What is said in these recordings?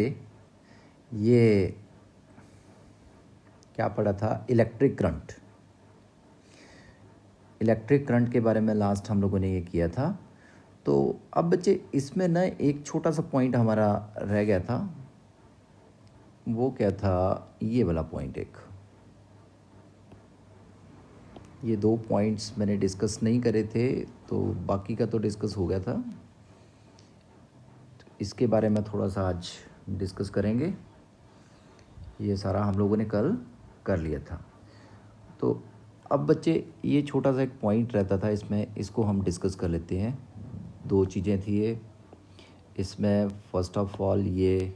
ये क्या पढ़ा था, इलेक्ट्रिक करंट। इलेक्ट्रिक करंट के बारे में लास्ट हम लोगों ने ये किया था। तो अब बच्चे इसमें ना एक छोटा सा पॉइंट हमारा रह गया था, वो क्या था, ये वाला पॉइंट। ये 2 पॉइंट्स मैंने डिस्कस नहीं करे थे, तो बाकी का तो डिस्कस हो गया था। इसके बारे में थोड़ा सा आज डिस्कस करेंगे। ये सारा हम लोगों ने कल कर लिया था। तो अब बच्चे ये छोटा सा एक पॉइंट रहता था इसमें, इसको हम डिस्कस कर लेते हैं। 2 चीज़ें थी ये इसमें। फर्स्ट ऑफ ऑल ये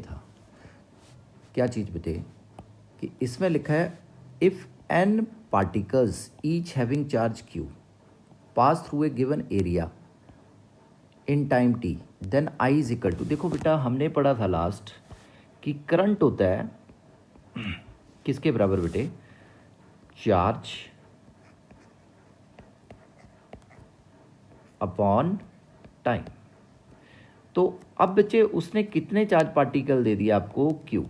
था क्या चीज़ बेटे, कि इसमें लिखा है if n particles each having charge q pass through a given area in time t then I is equal to. देखो बेटा, हमने पढ़ा था लास्ट कि करंट होता है किसके बराबर बेटे, चार्ज अपॉन टाइम। तो अब बच्चे उसने कितने चार्ज पार्टिकल दे दिया आपको, q।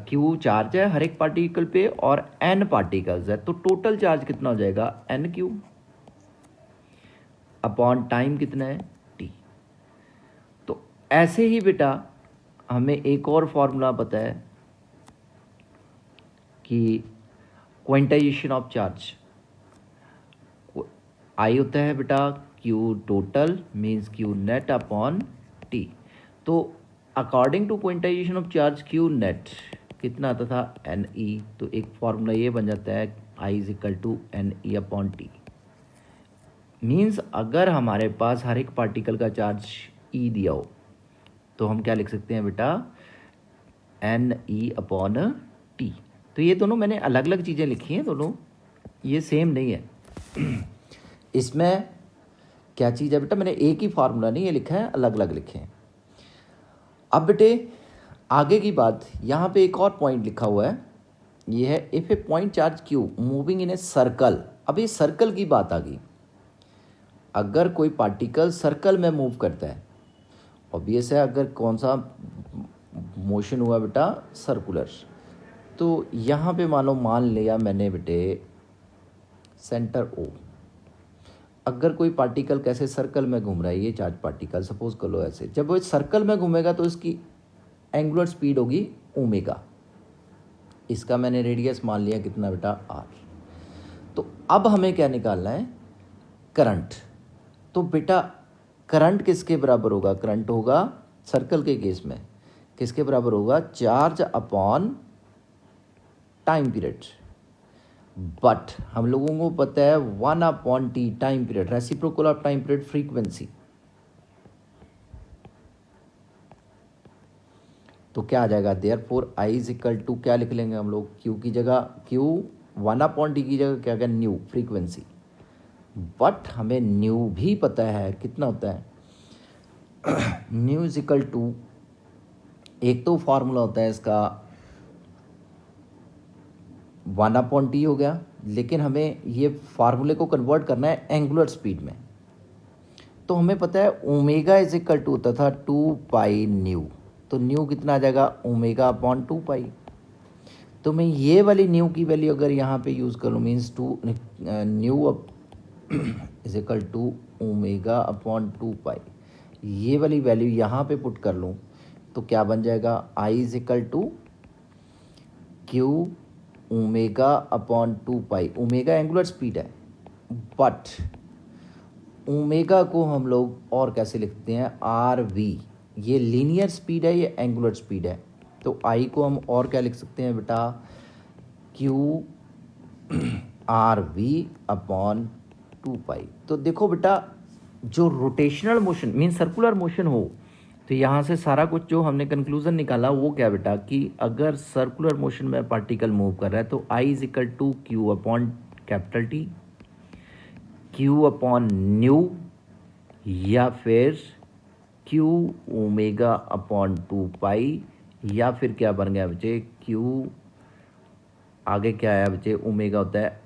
q चार्ज है हर एक पार्टिकल पे और n पार्टिकल्स है, तो टोटल चार्ज कितना हो जाएगा, n3 अपॉन टाइम कितना है, t। तो ऐसे ही बेटा हमें एक और फॉर्मूला पता है कि क्वांटाइजेशन ऑफ चार्ज I होता है बेटा q total means q net upon t। तो according to quantization of charge q net कितना आता था, ne। तो एक फॉर्मूला ये बन जाता है I is equal to ne upon T. Means अगर हमारे पास हर एक पार्टिकल का चार्ज E दिया हो तो हम क्या लिख सकते हैं बेटा, ne अपॉन टी। तो ये दोनों मैंने अलग अलग चीज़ें लिखी हैं, दोनों ये सेम नहीं है। इसमें क्या चीज़ है बेटा, मैंने एक ही फार्मूला नहीं ये लिखा है, अलग अलग लिखे हैं। अब बेटे आगे की बात, यहाँ पे एक और पॉइंट लिखा हुआ है, ये है if A point charge Q moving in a circle. अब ये सर्कल की बात आ गई। अगर कोई पार्टिकल सर्कल में मूव करता है, ऑब्वियस है, अगर कौन सा मोशन हुआ बेटा, सर्कुलर। तो यहाँ पे मान लिया मैंने बेटे सेंटर O। अगर कोई पार्टिकल कैसे सर्कल में घूम रहा है, ये चार्ज पार्टिकल सपोज कर लो ऐसे, जब वो सर्कल में घूमेगा तो इसकी एंगुलर स्पीड होगी ओमेगा। इसका मैंने रेडियस मान लिया कितना बेटा, r। तो अब हमें क्या निकालना है, करंट। तो बेटा करंट किसके बराबर होगा, करंट होगा सर्कल के केस में किसके बराबर होगा, charge upon time period. But हम लोगों को पता है 1 upon T time period, reciprocal of time period frequency. तो क्या आ जाएगा, therefore I is equal to क्या लिख लेंगे हम लोग, Q की जगह Q 1 अपॉन टी की जगह क्या न्यू फ्रीक्वेंसी। बट हमें न्यू भी पता है कितना होता है, न्यू इज इक्वल टू, एक तो फार्मूला होता है इसका 1 अपॉन टी हो गया, लेकिन हमें ये फार्मूले को कन्वर्ट करना है एंगुलर स्पीड में। तो हमें पता है ओमेगा इज इक्वल टू होता था 2 पाई न्यू। तो न्यू कितना आ जाएगा, ओमेगा अपॉन 2 पाई। तो मैं ये वाली न्यू की वैल्यू अगर यहाँ पे यूज़ करूँ, means nu is equal to omega upon 2 pi, ये वाली वैल्यू यहाँ पे पुट कर लूँ तो क्या बन जाएगा, I is equal to Q omega upon 2 pi. Omega angular speed है, बट ओमेगा को हम लोग और कैसे लिखते हैं, आर वी। ये लीनियर स्पीड है, ये एंगुलर स्पीड है। तो I को हम और क्या लिख सकते हैं बेटा, क्यू आर वी अपॉन 2 पाई। तो देखो बेटा, जो rotational motion mean circular motion हो, तो यहाँ से सारा कुछ जो हमने कंक्लूजन निकाला वो क्या बेटा, कि अगर सर्कुलर मोशन में पार्टिकल मूव कर रहा है तो I is equal to Q upon capital T, Q upon nu, या फिर क्यू ओमेगा अपॉन 2 पाई, या फिर क्या बन गया बच्चे, क्यू आगे क्या आया बच्चे, ओमेगा होता है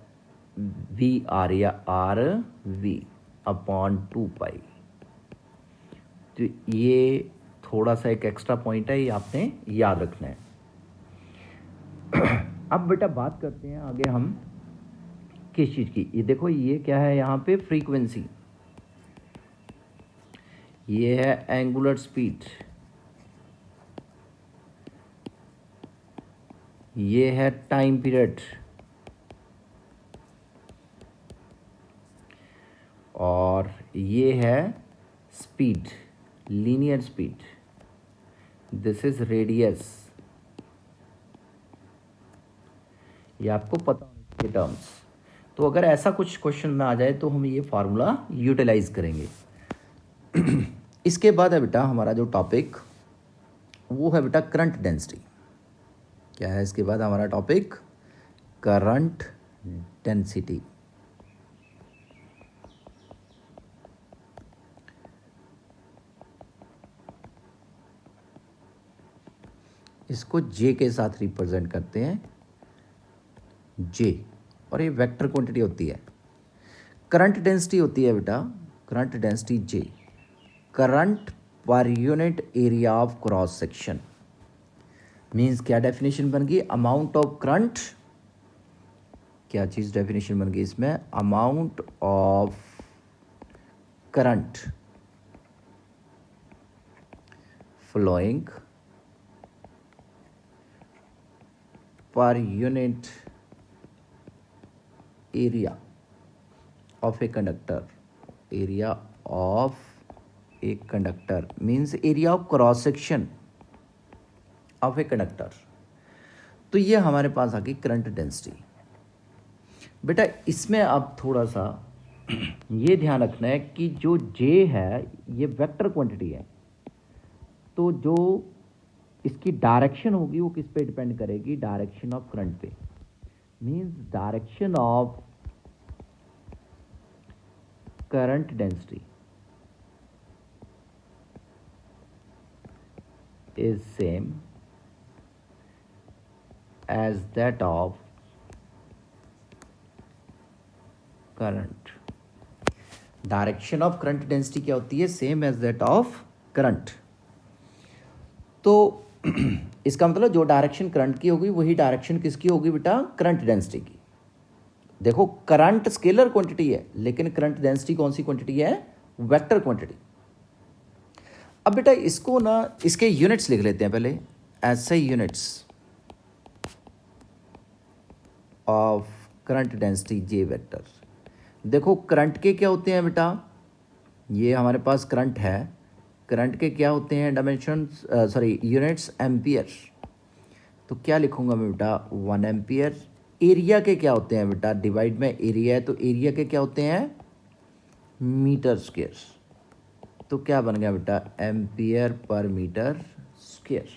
वी आर या आर वी अपॉन 2 पाई। तो ये थोड़ा सा एक एक्स्ट्रा पॉइंट है, ये आपने याद रखना है। अब बेटा बात करते हैं आगे हम किस चीज़ की। ये देखो ये क्या है यहाँ पे, फ्रीक्वेंसी, ये है एंगुलर स्पीड, ये है टाइम पीरियड, और ये है speed, linear speed, this is radius. ये आपको पता होने चाहिए टर्म्स। तो अगर ऐसा कुछ क्वेश्चन में आ जाए तो हम ये फार्मूला यूटिलाइज करेंगे। इसके बाद है बेटा हमारा जो टॉपिक वो है बेटा करंट डेंसिटी। क्या है इसके बाद हमारा टॉपिक? Current density. इसको जे के साथ रिप्रेजेंट करते हैं, जे, और ये वेक्टर क्वांटिटी होती है। करंट डेंसिटी होती है बेटा, करंट डेंसिटी जे, करंट पर unit area of cross section. Means क्या डेफिनेशन बन गई? अमाउंट ऑफ करंट, क्या चीज़ डेफिनेशन बन गई इसमें? Amount of current flowing per unit area of a conductor, area of a conductor means area of cross section of a conductor. तो ये हमारे पास आ गई करंट डेंसिटी। बेटा इसमें अब थोड़ा सा ये ध्यान रखना है कि जो जे है ये वेक्टर क्वांटिटी है, तो जो इसकी डायरेक्शन होगी वो किस पे डिपेंड करेगी? डायरेक्शन ऑफ करंट पे। Means direction of current density is same as that of current. Direction of current density क्या होती है? Same as that of current. तो इसका मतलब जो डायरेक्शन करंट की होगी वही डायरेक्शन किसकी होगी बेटा? करंट डेंसिटी की। देखो करंट स्केलर क्वांटिटी है लेकिन करंट डेंसिटी कौन सी क्वांटिटी है? Vector quantity. अब बेटा इसको ना इसके यूनिट्स लिख लेते हैं पहले, ऐसे units of current density J vector. देखो करंट के क्या होते हैं बेटा? ये हमारे पास करंट है, करंट के क्या होते हैं डायमेंशन, सॉरी यूनिट्स एम्पियर। तो क्या लिखूंगा मैं बेटा? 1 एम्पियर। एरिया के क्या होते हैं बेटा? डिवाइड में एरिया है तो एरिया के क्या होते हैं? Metre square. तो क्या बन गया बेटा? Ampere per metre square.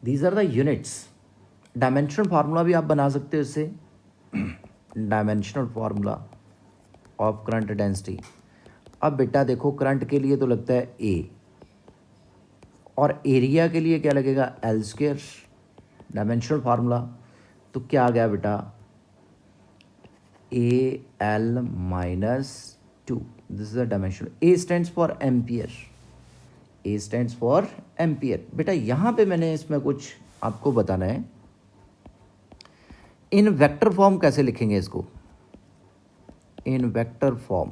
These are the units. Dimensional formula भी आप बना सकते हो इससे, dimensional formula of current density. अब बेटा देखो करंट के लिए तो लगता है ए, और एरिया के लिए क्या लगेगा? L square, dimensional formula. तो क्या आ गया बेटा? A L minus 2, this is the dimension. A stands for ampere, A stands for ampere. बेटा यहां पे मैंने इसमें कुछ आपको बताना है, इन वेक्टर फॉर्म कैसे लिखेंगे इसको? इन वेक्टर फॉर्म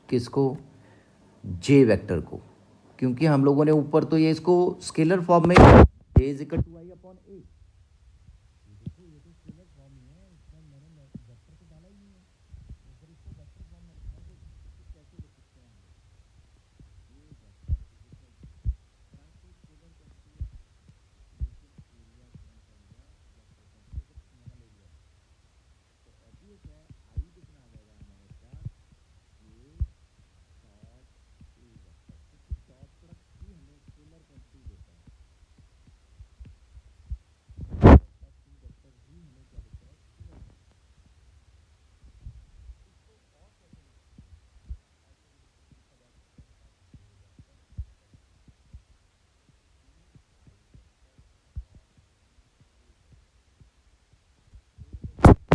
किसको? जे वेक्टर को, क्योंकि हम लोगों ने ऊपर तो ये इसको स्केलर फॉर्म में J is equal to I upon A.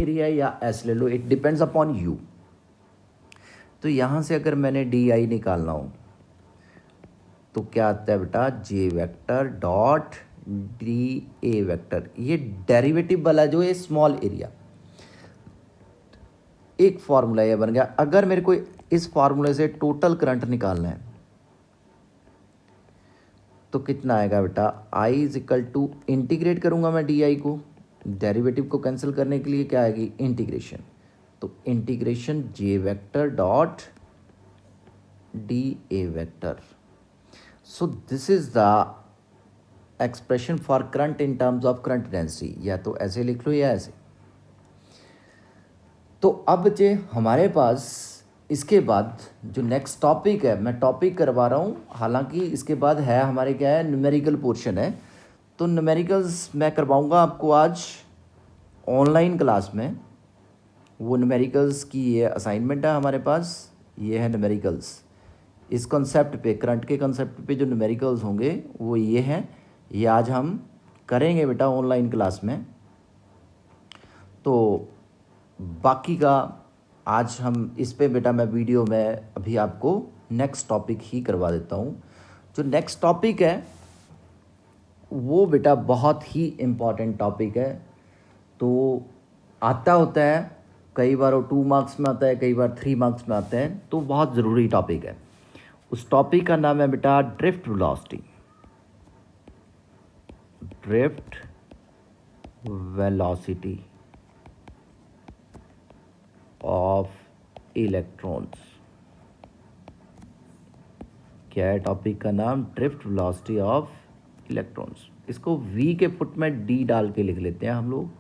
Area या एस ले लो, इट डिपेंड्स अपॉन यू। तो यहाँ से अगर मैंने डी आई निकालना हो तो क्या आता है बेटा, J vector dot D A vector. ये डेरिवेटिव वाला जो है स्मॉल एरिया, एक फॉर्मूला ये बन गया। अगर मेरे को इस फॉर्मूले से टोटल करंट निकालना है तो कितना आएगा बेटा, I is equal to, integrate करूंगा मैं डी आई को, डेरिवेटिव को कैंसिल करने के लिए क्या आएगी, इंटीग्रेशन। तो integration J vector dot D A vector. So this is the expression for current in terms of current density. या तो ऐसे लिख लो या ऐसे। तो अब बचे हमारे पास इसके बाद जो नेक्स्ट टॉपिक है, मैं टॉपिक करवा रहा हूँ, हालांकि इसके बाद है हमारे क्या है, न्यूमेरिकल पोर्शन है। तो न्यूमेरिकल्स मैं करवाऊँगा आपको आज ऑनलाइन क्लास में। वो न्यूमेरिकल्स की ये असाइनमेंट है हमारे पास, ये है न्यूमेरिकल्स। इस कॉन्सेप्ट पे, करंट के कॉन्सेप्ट पे जो न्यूमेरिकल्स होंगे वो ये हैं, ये आज हम करेंगे बेटा ऑनलाइन क्लास में। तो बाकी का आज हम इस पे बेटा मैं वीडियो में अभी आपको नेक्स्ट टॉपिक ही करवा देता हूँ। जो नेक्स्ट टॉपिक है वो बेटा बहुत ही इम्पॉर्टेंट टॉपिक है। तो आता होता है कई बार वो 2 मार्क्स में आता है, कई बार 3 मार्क्स में आता है, तो बहुत ज़रूरी टॉपिक है। उस टॉपिक का नाम है बेटा drift velocity. Drift velocity of electrons. क्या है टॉपिक का नाम, ड्रिफ्ट वेलोसिटी ऑफ इलेक्ट्रॉन्स। इसको वी के फुट में डी डाल के लिख लेते हैं हम लोग,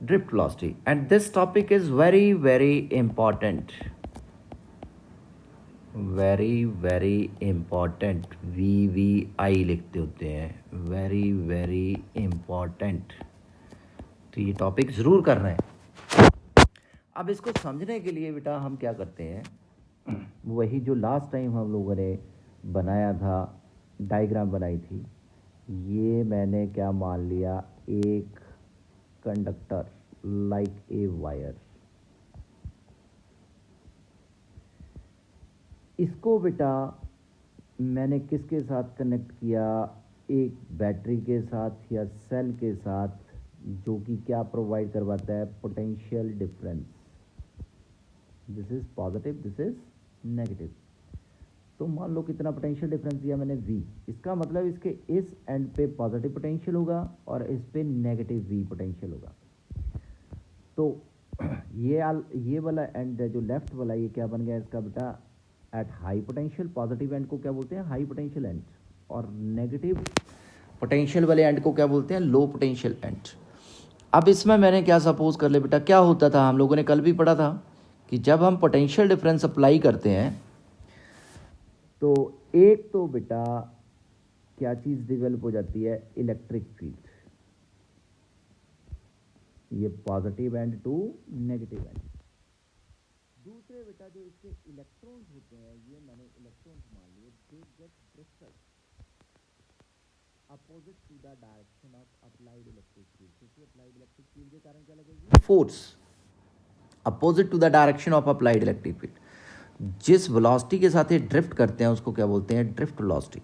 drift velocity. And this topic is very very important, very very important. VVI लिखते होते हैं, वेरी वेरी इंपॉर्टेंट। तो ये टॉपिक ज़रूर करना है। अब इसको समझने के लिए बेटा हम क्या करते हैं, वही जो लास्ट टाइम हम लोगों ने बनाया था, डायग्राम बनाई थी। ये मैंने क्या मान लिया, एक कंडक्टर लाइक ए वायर। इसको बेटा मैंने किसके साथ कनेक्ट किया, एक बैटरी के साथ या सेल के साथ, जो कि क्या प्रोवाइड करवाता है, potential difference. This is positive, this is negative. तो मान लो कितना पोटेंशियल डिफरेंस दिया मैंने, V। इसका मतलब इसके इस एंड पे पॉजिटिव पोटेंशियल होगा और इस पे नेगेटिव V पोटेंशियल होगा। तो ये वाला एंड है जो लेफ्ट वाला, ये क्या बन गया इसका बेटा, at high potential. Positive and को क्या बोलते हैं, हाई पोटेंशियल एंड, और नेगेटिव पोटेंशियल वाले एंड को क्या बोलते हैं, लो पोटेंशियल एंड। अब इसमें मैंने क्या सपोज कर ले बेटा, क्या होता था, हम लोगों ने कल भी पढ़ा था कि जब हम पोटेंशियल डिफरेंस अप्लाई करते हैं तो एक तो बेटा क्या चीज़ डेवलप हो जाती है, इलेक्ट्रिक फील्ड। ये positive end to negative end. दूसरे बेटा जो इसके इलेक्ट्रॉन्स होते हैं, ये मैंने इलेक्ट्रॉन्स मान लिए, they get drifted opposite to the direction of applied electric field. क्योंकि अप्लाइड इलेक्ट्रिक फील्ड के कारण क्या लगेगी, force opposite to the direction of applied electric field. जिस वेलोसिटी के साथ ये ड्रिफ्ट करते हैं उसको क्या बोलते हैं, ड्रिफ्ट वेलोसिटी।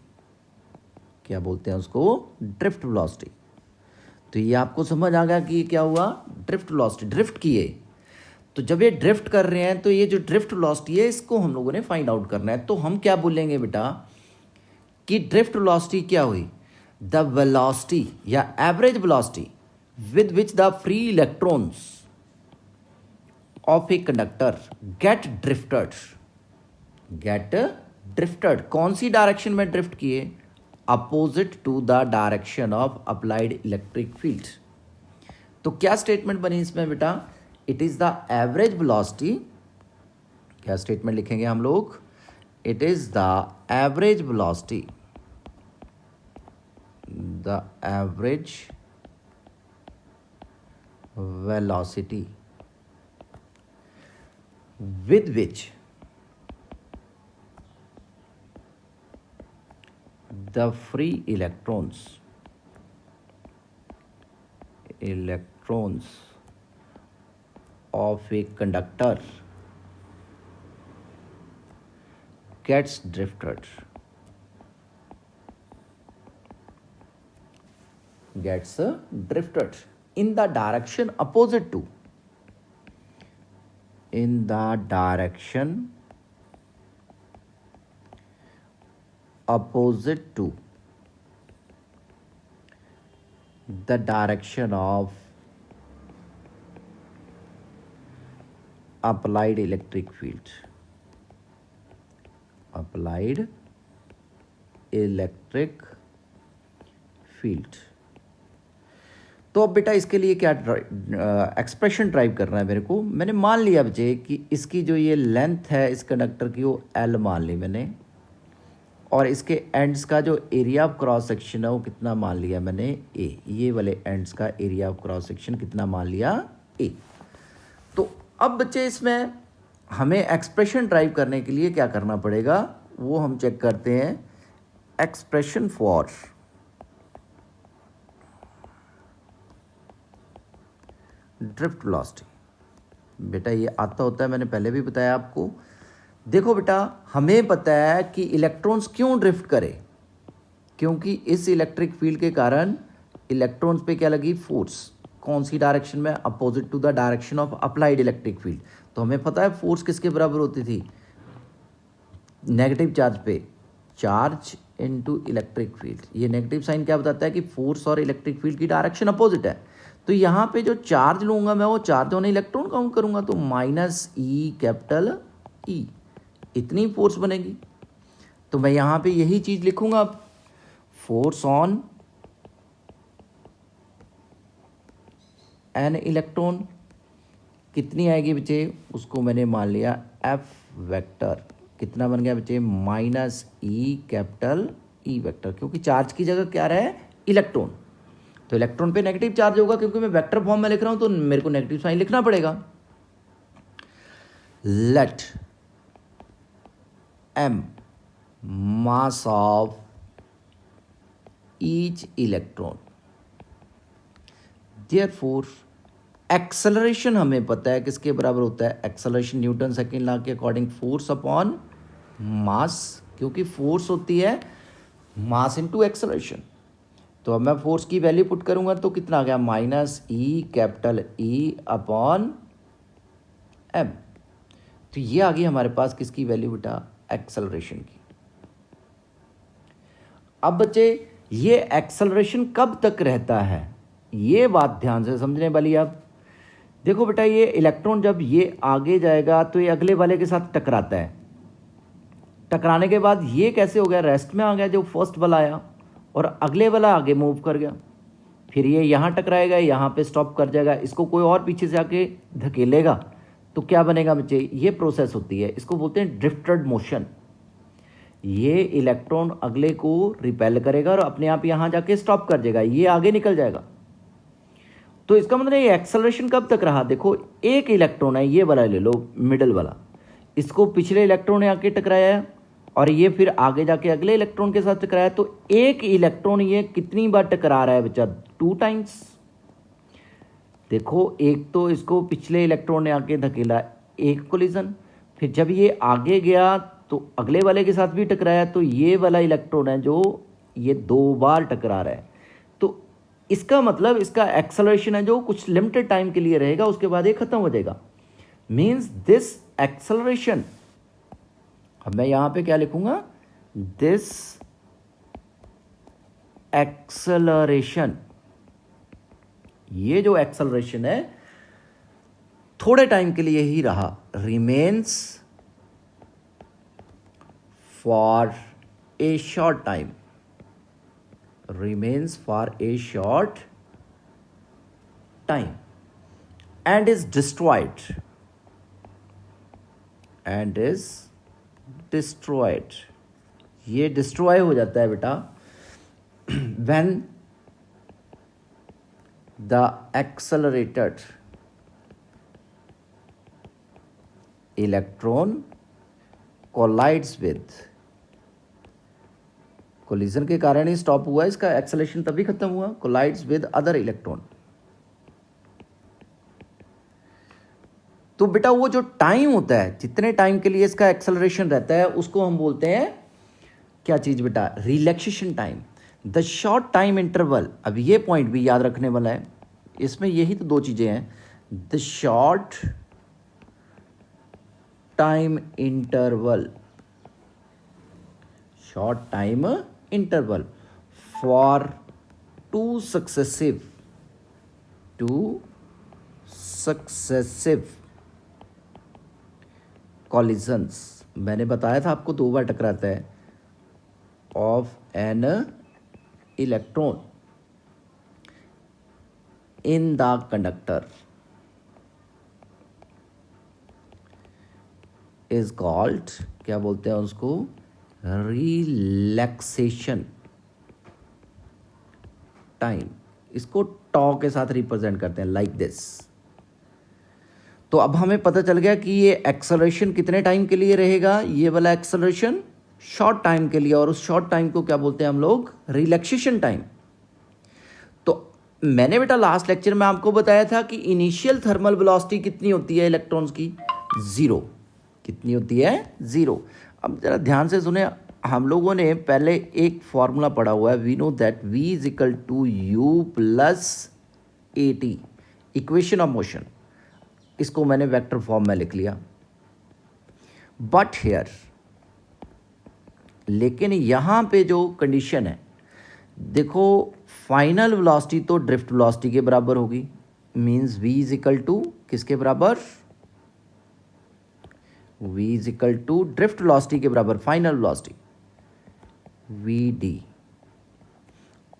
क्या बोलते हैं उसको, ड्रिफ्ट वेलोसिटी। तो ये आपको समझ आ गया कि ये क्या हुआ, ड्रिफ्ट वेलोसिटी, ड्रिफ्ट किए। तो जब ये ड्रिफ्ट कर रहे हैं तो ये जो ड्रिफ्ट वेलोसिटी है इसको हम लोगों ने फाइंड आउट करना है। तो हम क्या बोलेंगे बेटा कि ड्रिफ्ट वेलोसिटी क्या हुई, द वेलोसिटी या average velocity with which the free electrons of a conductor get drifted. Get drifted कौन सी डायरेक्शन में ड्रिफ्ट किए, opposite to the direction of applied electric field. तो क्या स्टेटमेंट बनी इसमें बेटा, it is the average velocity. क्या स्टेटमेंट लिखेंगे हम लोग, it is the average velocity, the average velocity with which the free electrons of a conductor gets drifted in the direction opposite to the direction of applied electric field. तो अब बेटा इसके लिए क्या एक्सप्रेशन ड्राइव करना है मेरे को। मैंने मान लिया बच्चे कि इसकी जो ये लेंथ है इस कंडक्टर की वो L मान ली मैंने, और इसके एंड्स का जो एरिया ऑफ क्रॉस सेक्शन है वो कितना मान लिया मैंने, A। ये वाले एंड्स का एरिया ऑफ क्रॉस सेक्शन कितना मान लिया, A। तो अब बच्चे इसमें हमें एक्सप्रेशन ड्राइव करने के लिए क्या करना पड़ेगा वो हम चेक करते हैं। एक्सप्रेशन फॉर ड्रिफ्ट वेलोसिटी, बेटा ये आता होता है, मैंने पहले भी बताया आपको। देखो बेटा हमें पता है कि इलेक्ट्रॉन्स क्यों ड्रिफ्ट करे, क्योंकि इस इलेक्ट्रिक फील्ड के कारण इलेक्ट्रॉन्स पे क्या लगी, फोर्स। कौन सी डायरेक्शन में, opposite to the direction of applied electric field. तो हमें पता है फोर्स किसके बराबर होती थी, नेगेटिव चार्ज पे चार्ज इनटू इलेक्ट्रिक फील्ड। ये नेगेटिव साइन क्या बताता है कि फोर्स और इलेक्ट्रिक फील्ड की डायरेक्शन अपोजिट है। तो यहाँ पे जो चार्ज लूंगा मैं वो चार्ज ऑन इलेक्ट्रॉन काउंट करूंगा, तो -E इतनी फोर्स बनेगी। तो मैं यहाँ पे यही चीज लिखूंगा, फोर्स ऑन एन इलेक्ट्रॉन कितनी आएगी बच्चे, उसको मैंने मान लिया F वेक्टर। कितना बन गया बच्चे, -E वेक्टर, क्योंकि चार्ज की जगह क्या रहा है, इलेक्ट्रॉन। तो इलेक्ट्रॉन पे नेगेटिव चार्ज होगा, क्योंकि मैं वेक्टर फॉर्म में लिख रहा हूं तो मेरे को नेगेटिव साइन लिखना पड़ेगा। Let m mass of each electron, therefore acceleration हमें पता है किसके बराबर होता है, एक्सेलरेशन न्यूटन सेकेंड लॉ के अकॉर्डिंग फोर्स अपॉन मास, क्योंकि फोर्स होती है मास इनटू एक्सेलरेशन। तो अब मैं फोर्स की वैल्यू पुट करूंगा तो कितना आ गया, -E अपॉन m। तो ये आ गई हमारे पास किसकी वैल्यू बेटा, एक्सेलरेशन की। अब बच्चे ये एक्सेलरेशन कब तक रहता है, ये बात ध्यान से समझने वाली। अब देखो बेटा ये इलेक्ट्रॉन जब ये आगे जाएगा तो ये अगले वाले के साथ टकराता है, टकराने के बाद ये कैसे हो गया, रेस्ट में आ गया जो फर्स्ट वाला आया, और अगले वाला आगे मूव कर गया। फिर ये यहाँ टकराएगा, यहाँ पे स्टॉप कर जाएगा, इसको कोई और पीछे से आके धकेलेगा तो क्या बनेगा बच्चे, ये प्रोसेस होती है, इसको बोलते हैं ड्रिफ्टेड मोशन। ये इलेक्ट्रॉन अगले को रिपेल करेगा और अपने आप यहाँ जाके स्टॉप कर जाएगा, ये आगे निकल जाएगा। तो इसका मतलब ये एक्सेलरेशन कब तक रहा, देखो एक इलेक्ट्रॉन है, ये वाला ले लो मिडल वाला, इसको पिछले इलेक्ट्रॉन ने आके टकराया है और ये फिर आगे जाके अगले इलेक्ट्रॉन के साथ टकराया। तो एक इलेक्ट्रॉन ये कितनी बार टकरा रहा है बच्चा, 2 टाइम्स। देखो एक तो इसको पिछले इलेक्ट्रॉन ने आके धकेला, एक कोलिजन, फिर जब ये आगे गया तो अगले वाले के साथ भी टकराया, तो ये वाला इलेक्ट्रॉन है जो ये 2 बार टकरा रहा है। तो इसका मतलब इसका एक्सेलरेशन है जो कुछ लिमिटेड टाइम के लिए रहेगा, उसके बाद ये खत्म हो जाएगा। मीन्स दिस एक्सेलरेशन, अब मैं यहां पे क्या लिखूंगा, दिस एक्सेलरेशन, ये जो एक्सेलरेशन है थोड़े टाइम के लिए ही रहा, remains for a short time, remains for a short time and is destroyed ये डिस्ट्रॉय हो जाता है बेटा when the accelerated electron collides with, collision के कारण ही स्टॉप हुआ, इसका एक्सेलरेशन तभी खत्म हुआ, कोलाइड्स विद अदर इलेक्ट्रॉन। तो बेटा वो जो टाइम होता है, जितने टाइम के लिए इसका एक्सेलरेशन रहता है, उसको हम बोलते हैं क्या चीज़ बेटा? Relaxation time. The short time interval, अब ये पॉइंट भी याद रखने वाला है, इसमें यही तो दो चीज़ें हैं, the short time interval, short time interval for two successive collisions, मैंने बताया था आपको 2 बार टकराता है, of an electron in the conductor is called, क्या बोलते हैं उसको? Relaxation time. इसको टॉ के साथ रिप्रेजेंट करते हैं लाइक दिस। तो अब हमें पता चल गया कि ये एक्सेलरेशन कितने टाइम के लिए रहेगा, ये वाला एक्सेलरेशन शॉर्ट टाइम के लिए, और उस शॉर्ट टाइम को क्या बोलते हैं हम लोग? Relaxation time. तो मैंने बेटा लास्ट लेक्चर में आपको बताया था कि इनिशियल थर्मल वेलोसिटी कितनी होती है इलेक्ट्रॉन्स की? 0। कितनी होती है? 0। अब जरा ध्यान से सुने, हम लोगों ने पहले एक फॉर्मूला पढ़ा हुआ है, we know that v is equal to u plus a t, equation of motion. इसको मैंने वेक्टर फॉर्म में लिख लिया, बट हेयर, लेकिन यहाँ पे जो कंडीशन है, देखो फाइनल वेलोसिटी तो ड्रिफ्ट वेलोसिटी के बराबर होगी, means v is equal to किसके बराबर? v is equal to drift velocity के बराबर, फाइनल वेलोसिटी vd।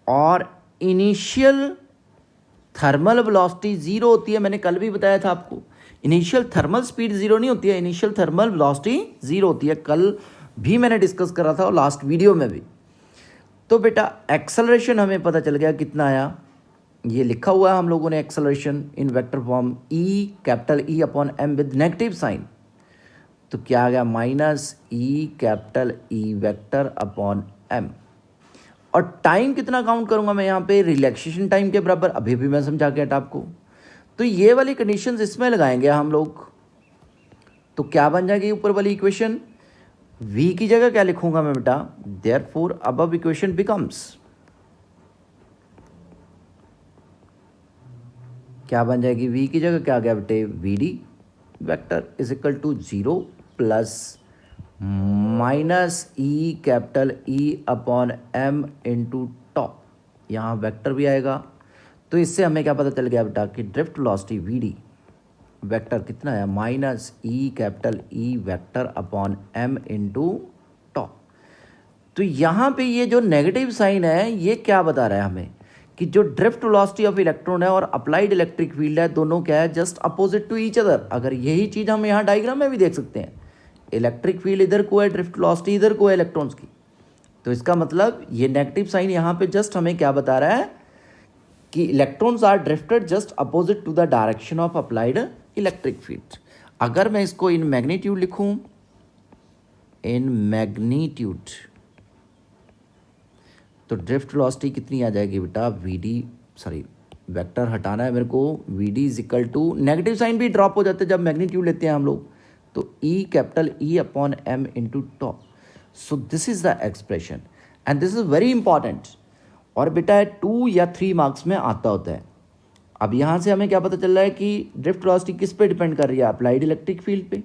और इनिशियल थर्मल वेलोसिटी 0 होती है, मैंने कल भी बताया था आपको। इनिशियल थर्मल स्पीड 0 नहीं होती है, इनिशियल थर्मल वेलोसिटी 0 होती है, कल भी मैंने डिस्कस करा था और लास्ट वीडियो में भी। तो बेटा एक्सेलरेशन हमें पता चल गया कितना आया, ये लिखा हुआ है हम लोगों ने acceleration in vector form, e capital e upon m with negative sign. तो क्या आ गया? Minus e capital e vector upon m. और टाइम कितना काउंट करूंगा मैं यहाँ पे? रिलैक्सेशन टाइम के बराबर, अभी भी मैं समझा के हटा आपको। तो ये वाली कंडीशंस इसमें लगाएंगे हम लोग, तो क्या बन जाएगी ऊपर वाली इक्वेशन? v की जगह क्या लिखूंगा मैं बेटा? देयरफॉर अबव इक्वेशन बिकम्स, क्या बन जाएगी? v की जगह क्या आ गया बेटे? vd vector is equal to 0 plus minus e capital e upon m into top, यहाँ वेक्टर भी आएगा। तो इससे हमें क्या पता चल गया बेटा कि ड्रिफ्ट वेलोसिटी vd वेक्टर कितना है? Minus e capital e vector upon m into top. तो यहाँ पे ये जो नेगेटिव साइन है, ये क्या बता रहा है हमें? कि जो ड्रिफ्ट वेलोसिटी ऑफ इलेक्ट्रॉन है और अप्लाइड इलेक्ट्रिक फील्ड है, दोनों क्या है? Just opposite to each other. अगर यही चीज़ हम यहाँ डायग्राम में भी देख सकते हैं, इलेक्ट्रिक फील्ड इधर को है, ड्रिफ्ट वेलोसिटी इधर को है इलेक्ट्रॉन्स की। तो इसका मतलब ये नेगेटिव साइन यहाँ पे जस्ट हमें क्या बता रहा है? कि electrons are drifted just opposite to the direction of applied electric field. अगर मैं इसको इन मैग्नीट्यूड लिखूं, इन मैग्नीट्यूड, तो ड्रिफ्ट वेलोसिटी कितनी आ जाएगी बेटा? vd, सॉरी वेक्टर हटाना है मेरे को, vd is equal to, negative sign भी ड्रॉप हो जाते हैं जब मैग्नीट्यूड लेते हैं हम लोग, तो e capital e upon m into top. So this is the expression and this is very important, और बेटा 2 या 3 मार्क्स में आता होता है। अब यहाँ से हमें क्या पता चल रहा है कि ड्रिफ्ट वेलोसिटी किस पे डिपेंड कर रही है? अप्लाइड इलेक्ट्रिक फील्ड पे,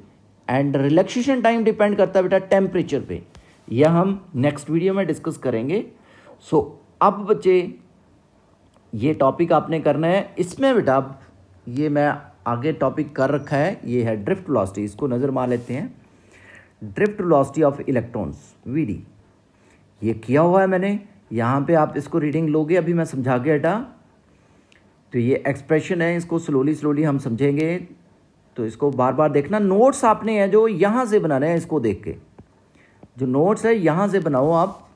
एंड रिलैक्सेशन टाइम डिपेंड करता है बेटा टेम्परेचर पे। यह हम नेक्स्ट वीडियो में डिस्कस करेंगे। सो अब बच्चे ये टॉपिक आपने करना है, इसमें बेटा अब ये मैं आगे टॉपिक कर रखा है, ये है ड्रिफ्ट वेलोसिटी। इसको नज़र मार लेते हैं, drift velocity of electrons vd, ये किया हुआ है मैंने। यहाँ पे आप इसको रीडिंग लोगे, अभी मैं समझा के हटा। तो ये एक्सप्रेशन है, इसको स्लोली हम समझेंगे, तो इसको बार बार देखना। नोट्स आपने है जो यहाँ से बनाने हैं, इसको देख के जो नोट्स है यहाँ से बनाओ आप,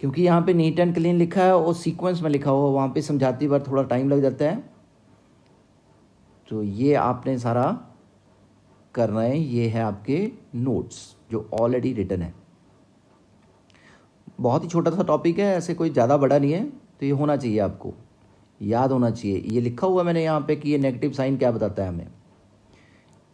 क्योंकि यहाँ पे नीट एंड क्लीन लिखा है और सीक्वेंस में लिखा हुआ, वहाँ पे समझाती बार थोड़ा टाइम लग जाता है। तो ये आपने सारा करना है, ये है आपके नोट्स जो ऑलरेडी रिटन है। बहुत ही छोटा सा टॉपिक है, ऐसे कोई ज़्यादा बड़ा नहीं है, तो ये होना चाहिए, आपको याद होना चाहिए। ये लिखा हुआ मैंने यहाँ पे कि ये नेगेटिव साइन क्या बताता है हमें,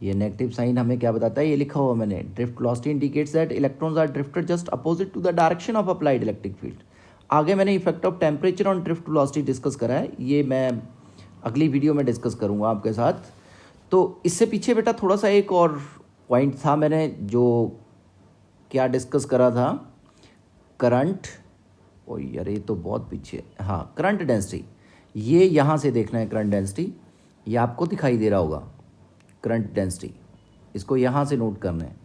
ये नेगेटिव साइन हमें क्या बताता है, ये लिखा हुआ मैंने, drift velocity indicates that electrons are drifted just opposite to the direction of applied electric field. आगे मैंने effect of temperature on drift velocity discuss करा है, ये मैं अगली वीडियो में डिस्कस करूँगा आपके साथ। तो इससे पीछे बेटा थोड़ा सा एक और पॉइंट था, मैंने जो क्या डिस्कस करा था, करंट, ओ यार ये तो बहुत पीछे, हाँ करंट डेंसिटी, ये यहाँ से देखना है करंट डेंसिटी, ये आपको दिखाई दे रहा होगा करंट डेंसिटी, इसको यहाँ से नोट करना है।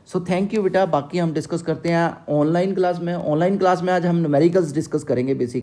सो थैंक यू बेटा, बाकी हम डिस्कस करते हैं ऑनलाइन क्लास में। ऑनलाइन क्लास में आज हम न्यूमेरिकल्स डिस्कस करेंगे बेसिक।